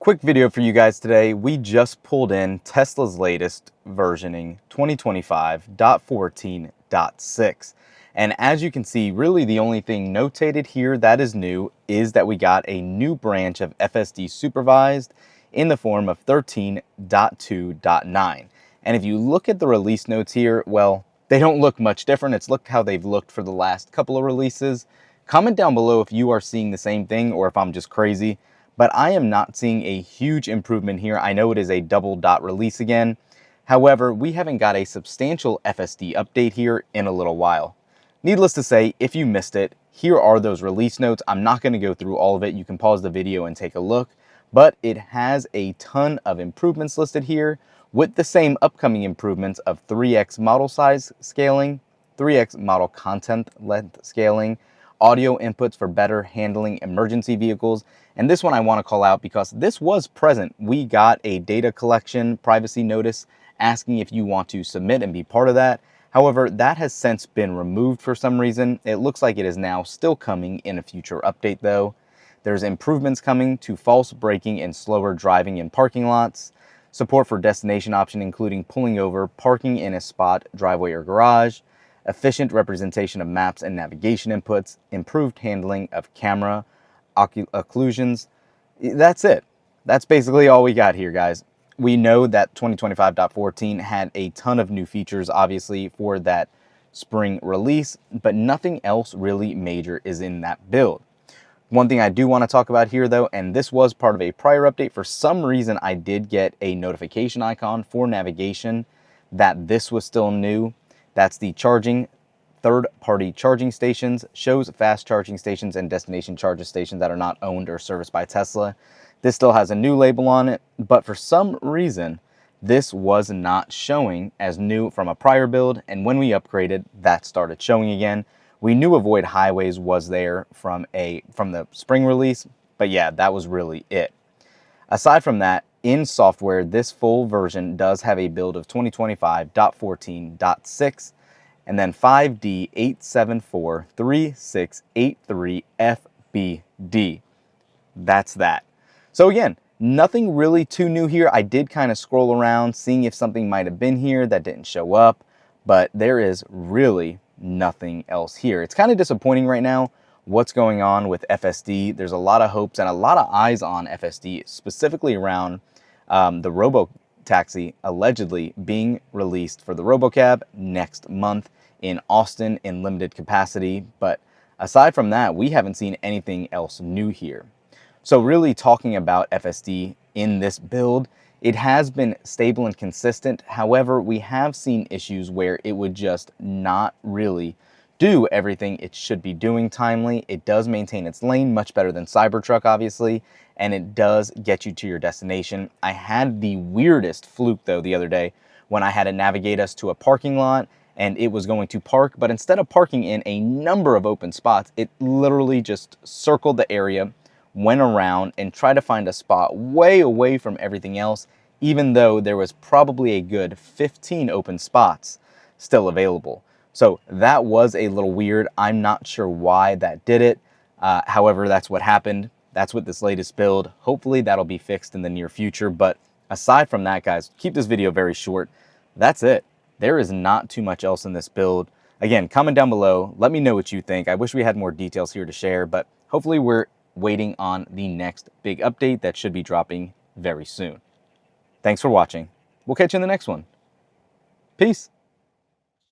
Quick video for you guys today. We just pulled in Tesla's latest versioning 2025.14.6. And as you can see, really the only thing notated here that is new is that we got a new branch of FSD supervised in the form of 13.2.9. And if you look at the release notes here, well, they don't look much different. It's look how they've looked for the last couple of releases. Comment down below if you are seeing the same thing or if I'm just crazy. But I am not seeing a huge improvement here. I know it is a double dot release again. However, we haven't got a substantial FSD update here in a little while. Needless to say, if you missed it, here are those release notes. I'm not going to go through all of it. You can pause the video and take a look. But it has a ton of improvements listed here with the same upcoming improvements of 3x model size scaling, 3x model content length scaling, audio inputs for better handling emergency vehicles. And this one I want to call out because this was present. We got a data collection privacy notice asking if you want to submit and be part of that. However, that has since been removed for some reason. It looks like it is now still coming in a future update though. There's improvements coming to false braking and slower driving in parking lots, support for destination option including pulling over, parking in a spot, driveway or garage, efficient representation of maps and navigation inputs, improved handling of camera occlusions. That's it. That's basically all we got here, guys. We know that 2025.14 had a ton of new features, obviously, for that spring release, but nothing else really major is in that build. One thing I do want to talk about here, though, and this was part of a prior update. For some reason, I did get a notification icon for navigation that this was still new. That's the charging. Third-party charging stations shows fast charging stations and destination charging stations that are not owned or serviced by Tesla. This still has a new label on it, but for some reason, this was not showing as new from a prior build, and when we upgraded, that started showing again. We knew Avoid Highways was there from the spring release, but yeah, that was really it. Aside from that, in software, this full version does have a build of 2025.14.6, and then 5D8743683FBD. That's that. So again, nothing really too new here. I did kind of scroll around seeing if something might have been here that didn't show up, but there is really nothing else here. It's kind of disappointing right now what's going on with FSD. There's a lot of hopes and a lot of eyes on FSD, specifically around the Robotaxi allegedly being released for the Robocab next month in Austin in limited capacity. But aside from that, we haven't seen anything else new here. So really talking about FSD in this build, it has been stable and consistent. However, we have seen issues where it would just not really do everything it should be doing timely. It does maintain its lane much better than Cybertruck, obviously, and it does get you to your destination. I had the weirdest fluke, though, the other day when I had to navigate us to a parking lot and it was going to park, but instead of parking in a number of open spots, it literally just circled the area, went around and tried to find a spot way away from everything else, even though there was probably a good 15 open spots still available. So that was a little weird. I'm not sure why that did it. However, that's what happened. That's what this latest build. Hopefully that'll be fixed in the near future. But aside from that, guys, keep this video very short. That's it. There is not too much else in this build. Again, comment down below. Let me know what you think. I wish we had more details here to share, but hopefully we're waiting on the next big update that should be dropping very soon. Thanks for watching. We'll catch you in the next one. Peace.